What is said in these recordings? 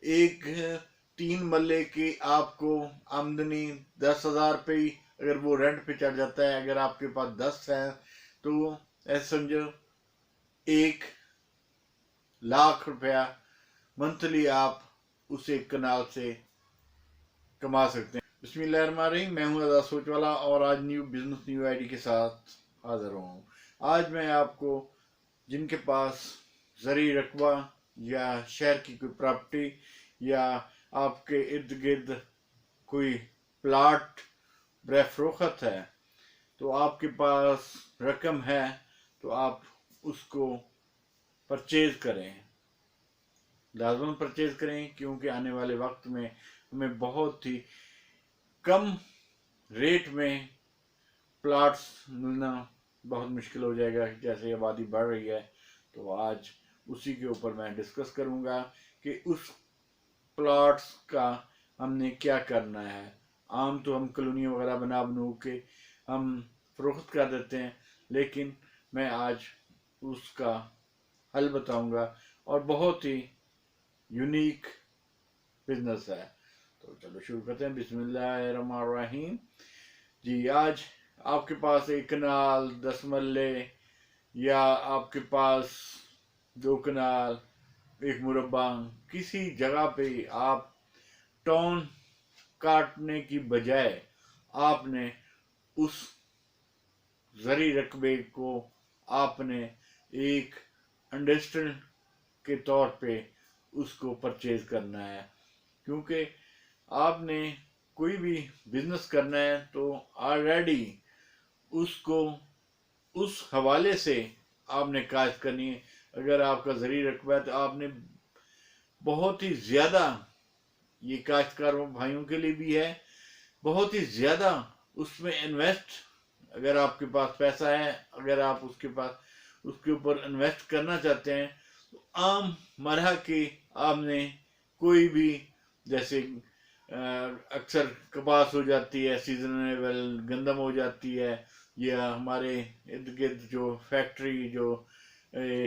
एक 3 मरले की आपको आमदनी 10,000 पे ही अगर वो रेंट पे चढ़ जाता है, अगर आपके पास 10 है तो ऐसे समझो 1 लाख रुपया मंथली आप उस एक कनाल से कमा सकते हैं। बिस्मिल्लाहिर्रहमानिर्रहीम, मैं हूं आजाद सोच वाला और आज न्यू बिजनेस न्यू आईडी के साथ हाजिर हूँ। आज मैं आपको जिनके पास ज़री रकबा या शहर की कोई प्रॉपर्टी या आपके इर्द गिर्द कोई प्लाट बरफ़रोख्त है, तो आपके पास रकम है तो आप उसको परचेज करें, लाजमन परचेज करें, क्योंकि आने वाले वक्त में हमें बहुत ही कम रेट में प्लाट्स मिलना बहुत मुश्किल हो जाएगा जैसे आबादी बढ़ रही है। तो आज उसी के ऊपर मैं डिस्कस करूंगा कि उस प्लाट्स का हमने क्या करना है। आम तो हम कॉलोनी वगैरह बनू के हम फरोख्त कर देते हैं, लेकिन मैं आज उसका हल बताऊंगा और बहुत ही यूनिक बिजनेस है। तो चलो शुरू करते हैं। बिस्मिल्लाहिर्रहमानिर्रहीम जी। आज आपके पास एक कनाल 10 मरले या आपके पास 2 कनाल 1 मुरब्बा किसी जगह पे आप टॉन काटने की बजाय आपने उस ज़री रकबे को आपने एक इंडस्ट्रियल के तौर पे उसको परचेज करना है, क्योंकि आपने कोई भी बिजनेस करना है तो ऑलरेडी उसको उस हवाले से आपने काश्त करनी है। अगर आपका ज़री रकबा है तो आपने बहुत ही ज़्यादा, ये काश्तकार भाइयों के लिए भी है, बहुत ही ज़्यादा उसमें इन्वेस्ट, अगर आपके पास पैसा है, अगर आप उसके ऊपर इन्वेस्ट करना चाहते हैं तो आम मरह की आपने कोई भी, जैसे अक्सर कपास हो जाती है सीजनेबल, गंदम हो जाती है, या हमारे इर्द गिर्द जो फैक्ट्री जो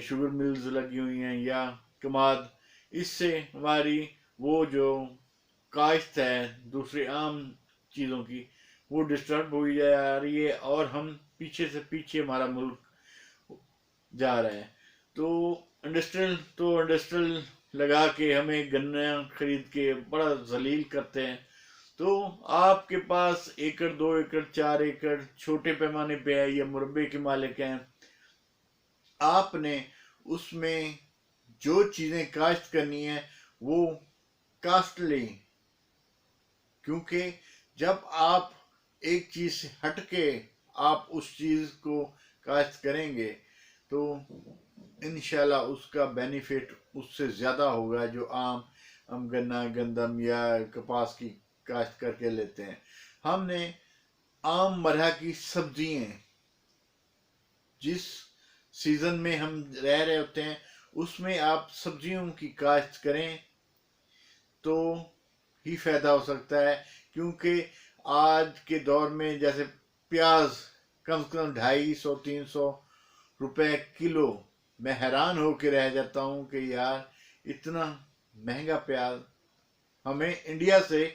शुगर मिल्स लगी हुई हैं या कमाद, इससे हमारी वो जो काश्त है दूसरी आम चीज़ों की वो डिस्टर्ब हुई जा रही है और हम पीछे से पीछे हमारा मुल्क जा रहा है। तो इंडस्ट्रियल लगा के हमें गन्ना खरीद के बड़ा जलील करते हैं। तो आपके पास 1 एकड़ 2 एकड़ 4 एकड़ छोटे पैमाने पे है या मुरब्बे के मालिक हैं, आपने उसमें जो चीज़ें काश्त करनी है वो कास्ट लें, क्योंकि जब आप एक चीज़ से हट के आप उस चीज़ को काश्त करेंगे तो इंशाल्लाह उसका बेनिफिट उससे ज़्यादा होगा जो आम हम गन्ना गंदम या कपास की काश्त करके लेते हैं। हमने आम मरह की सब्जियां जिस सीज़न में हम रह रहे होते हैं उसमें आप सब्जियों की काश्त करें तो ही फ़ायदा हो सकता है, क्योंकि आज के दौर में जैसे प्याज कम से कम 250-300 रुपए किलो, मैं हैरान होकर रह जाता हूँ कि यार इतना महंगा प्याज हमें इंडिया से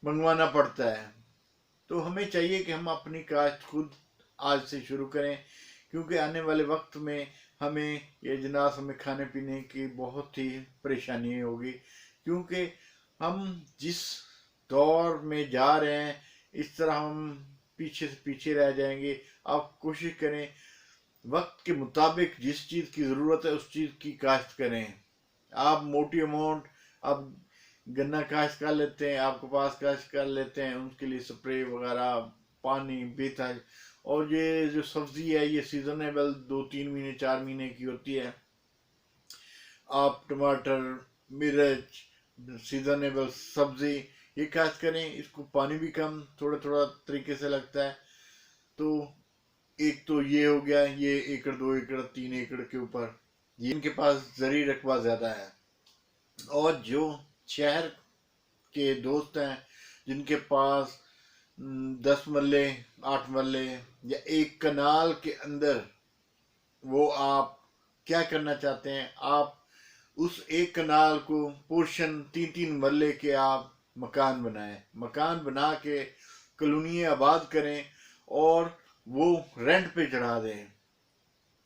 मंगवाना पड़ता है। तो हमें चाहिए कि हम अपनी काश्त खुद आज से शुरू करें, क्योंकि आने वाले वक्त में हमें ये जनास हमें खाने पीने की बहुत ही परेशानी होगी, क्योंकि हम जिस दौर में जा रहे हैं इस तरह हम पीछे से पीछे रह जाएंगे। आप कोशिश करें वक्त के मुताबिक जिस चीज़ की ज़रूरत है उस चीज़ की काश्त करें। आप मोटी अमाउंट आप गन्ना काश्त कर लेते हैं, आप कपास काश्त कर लेते हैं, उनके लिए स्प्रे वगैरह पानी बेहतर, और ये जो सब्ज़ी है ये सीजनेबल 2-3 महीने 4 महीने की होती है। आप टमाटर मिर्च सीजनेबल सब्ज़ी ये काश्त करें, इसको पानी भी कम थोड़ा थोड़ा तरीके से लगता है। तो एक तो ये हो गया, ये 1 एकड़ 2 एकड़ 3 एकड़ के ऊपर ये इनके पास ज़री रकबा ज़्यादा है। और जो शहर के दोस्त हैं जिनके पास 10 मरले 8 मरले या 1 कनाल के अंदर, वो आप क्या करना चाहते हैं, आप उस एक कनाल को पोर्शन 3-3 मरले के आप मकान बनाएं, मकान बना के कॉलोनी आबाद करें और वो रेंट पे चढ़ा दें।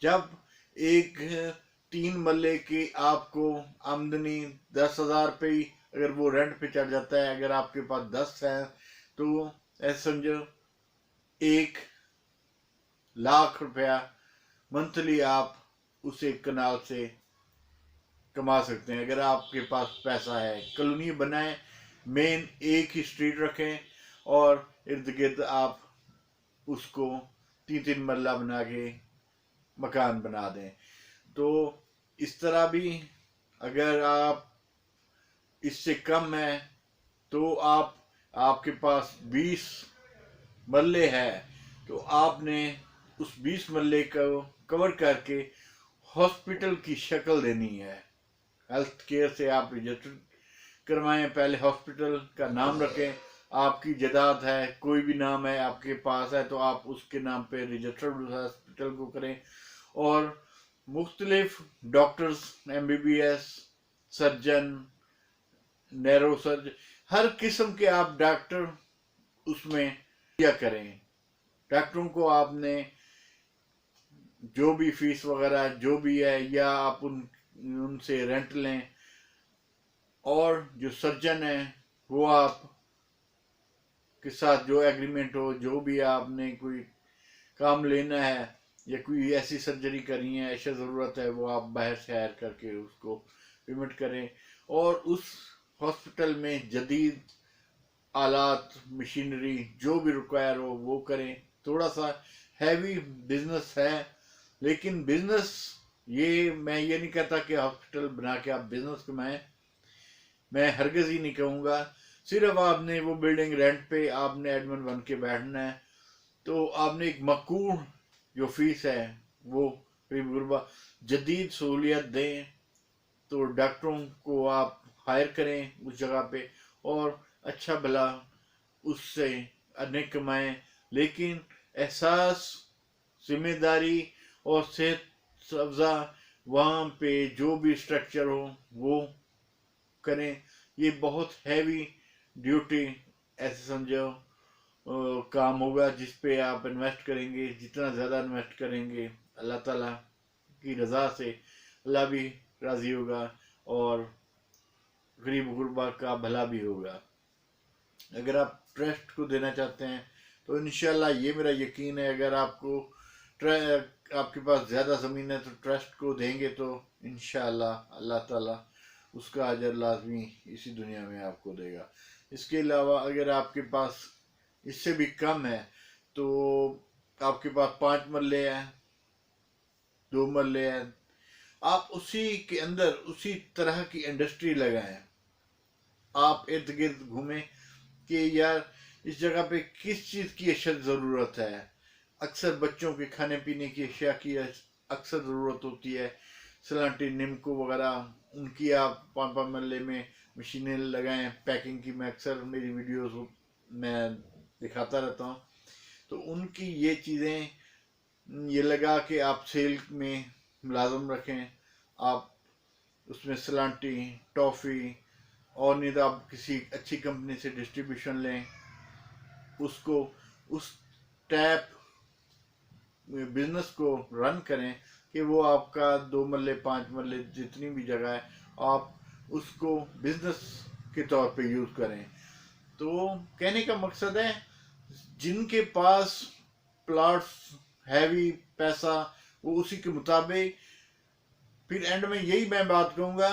जब एक 3 मरले की आपको आमदनी 10,000 रुपये, अगर वो रेंट पे चढ़ जाता है, अगर आपके पास 10 है तो ऐसे समझो 1,00,000 रुपया मंथली आप उस एक कनाल से कमा सकते हैं अगर आपके पास पैसा है। कॉलोनी बनाएं, मेन एक ही स्ट्रीट रखें और इर्द गिर्द आप उसको 3-3 मरला बना के मकान बना दें। तो इस तरह भी अगर आप इससे कम है तो आपके पास 20 मरले है तो आपने उस 20 मरले को कवर करके हॉस्पिटल की शक्ल देनी है। हेल्थ केयर से आप रजिस्टर करवाएं, पहले हॉस्पिटल का नाम रखें, आपकी जायदाद है, कोई भी नाम है आपके पास है तो आप उसके नाम पे रजिस्टर्ड हॉस्पिटल को करें और मुख्तलिफ doctors, MBBS, surgeon, neuro surgeon, हर किस्म के आप डॉक्टर उसमें किया करें। डॉक्टरों को आपने जो भी फीस वगैरह जो भी है या आप उनसे रेंट लें और जो सर्जन है वो आप के साथ जो एग्रीमेंट हो, जो भी आपने कोई काम लेना है या कोई ऐसी सर्जरी करनी है, ऐसा ज़रूरत है, वो आप बाहर से हायर करके उसको पेमेंट करें और उस हॉस्पिटल में जदीद आलात, मशीनरी जो भी रिक्वायर हो वो करें। थोड़ा सा हैवी बिजनेस है लेकिन बिजनेस मैं ये नहीं कहता कि हॉस्पिटल बना के आप बिजनेस कमाएं, मैं हरगिज़ ही नहीं कहूँगा। सिर्फ आपने वो बिल्डिंग रेंट पे आपने एडमिन बन के बैठना है तो आपने एक मकूल जो फीस है वो गरीब गुरबा जदीद सहूलियत दें तो डॉक्टरों को आप हायर करें उस जगह पे और अच्छा भला उससे अनेक कमाएं, लेकिन एहसास, जिम्मेदारी और सेहत अफ़ज़ा वहाँ पे जो भी स्ट्रक्चर हो वो करें। ये बहुत हैवी ड्यूटी ऐसे समझो काम होगा जिस पे आप इन्वेस्ट करेंगे। जितना ज़्यादा इन्वेस्ट करेंगे अल्लाह ताला की रज़ा से अल्लाह भी राज़ी होगा और गरीब गुरबा का भला भी होगा। अगर आप ट्रस्ट को देना चाहते हैं तो इंशाल्लाह ये मेरा यकीन है, अगर आपके पास ज़्यादा ज़मीन है तो ट्रस्ट को देंगे तो इंशाल्लाह अल्लाह ताला उसका अजर लाजमी इसी दुनिया में आपको देगा। इसके अलावा अगर आपके पास इससे भी कम है तो आपके पास 5 मरले हैं, 2 मरले हैं, आप उसी के अंदर उसी तरह की इंडस्ट्री लगाएं। आप इर्द गिर्द घूमें कि यार इस जगह पे किस चीज़ की अशद ज़रूरत है। अक्सर बच्चों के खाने पीने की अशिया की अक्सर ज़रूरत होती है, सलांटी, निमको वगैरह, उनकी आप 5-5 मरले में मशीनें लगाएं पैकिंग की। मैं अक्सर मेरी वीडियोस में दिखाता रहता हूँ तो उनकी ये चीज़ें ये लगा के आप सेल में मुलाजम रखें। आप उसमें सलांटी, टॉफ़ी और नहीं तो आप किसी अच्छी कंपनी से डिस्ट्रीब्यूशन लें, उसको उस टैप बिजनेस को रन करें कि वो आपका 2 मरले 5 मरले जितनी भी जगह है आप उसको बिजनेस के तौर पे यूज़ करें। तो कहने का मकसद है जिनके पास प्लॉट्स हैवी पैसा वो उसी के मुताबिक, फिर एंड में यही मैं बात कहूँगा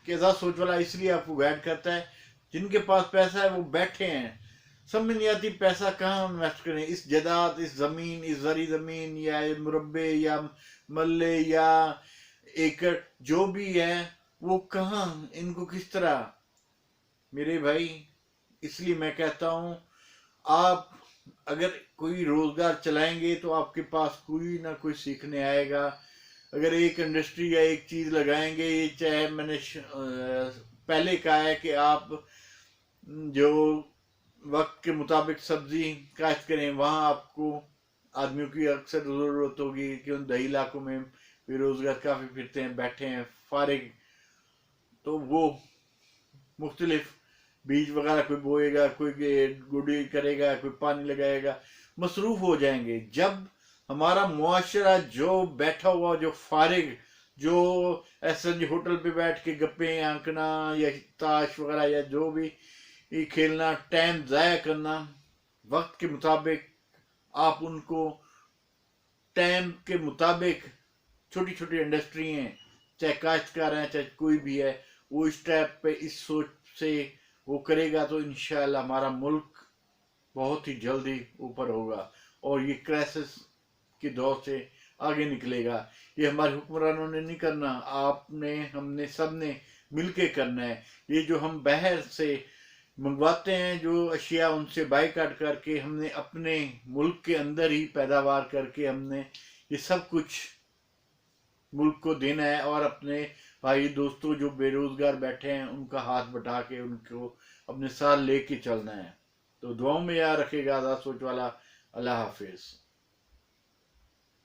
कि ज़्यादा सोच वाला इसलिए आपको गाइड करता है, जिनके पास पैसा है वो बैठे हैं, समझ नहीं आती पैसा कहाँ इन्वेस्ट करें, इस जायदाद, इस ज़मीन, इस ज़री ज़मीन या मुरब्बे या मल्ले या एकड़ जो भी है वो कहाँ, इनको किस तरह। मेरे भाई इसलिए मैं कहता हूँ आप अगर कोई रोज़गार चलाएंगे तो आपके पास कोई ना कोई सीखने आएगा। अगर एक इंडस्ट्री या एक चीज़ लगाएंगे, ये चाहे मैंने पहले कहा है कि आप जो वक्त के मुताबिक सब्जी काश्त करें, वहाँ आपको आदमियों की अक्सर ज़रूरत होगी, क्यों दही इलाकों में बेरोज़गार काफ़ी फिरते हैं, बैठे हैं फारिग, तो वो मुख्तलिफ बीज वगैरह कोई बोएगा, कोई गुड़ी करेगा, कोई पानी लगाएगा, मसरूफ हो जाएंगे। जब हमारा मुआशरा जो बैठा हुआ, जो फारिग, जो ऐसा जी होटल पे बैठ के गप्पे आंकना या ताश वगैरह या जो भी खेलना, टाइम ज़ाया करना, वक्त के मुताबिक आप उनको टाइम के मुताबिक, छोटी छोटी इंडस्ट्री हैं, चाहे काश्तकार हैं, चाहे कोई भी है, वो इस टाइप पे इस सोच से वो करेगा तो इंशाल्लाह हमारा मुल्क बहुत ही जल्दी ऊपर होगा और ये क्राइसिस के दौर से आगे निकलेगा। ये हमारे हुक्मरानों ने नहीं करना, आपने, हमने, सब ने मिल के करना है। ये जो हम बाहर से मंगवाते हैं जो अशिया, उनसे बाइकाट करके हमने अपने मुल्क के अंदर ही पैदावार करके हमने ये सब कुछ मुल्क को देना है और अपने भाई दोस्तों जो बेरोजगार बैठे हैं उनका हाथ बटा के उनको अपने साथ लेके चलना है। तो दुआओं में याद रखेगा आज़ाद सोच वाला। अल्लाह हाफिज।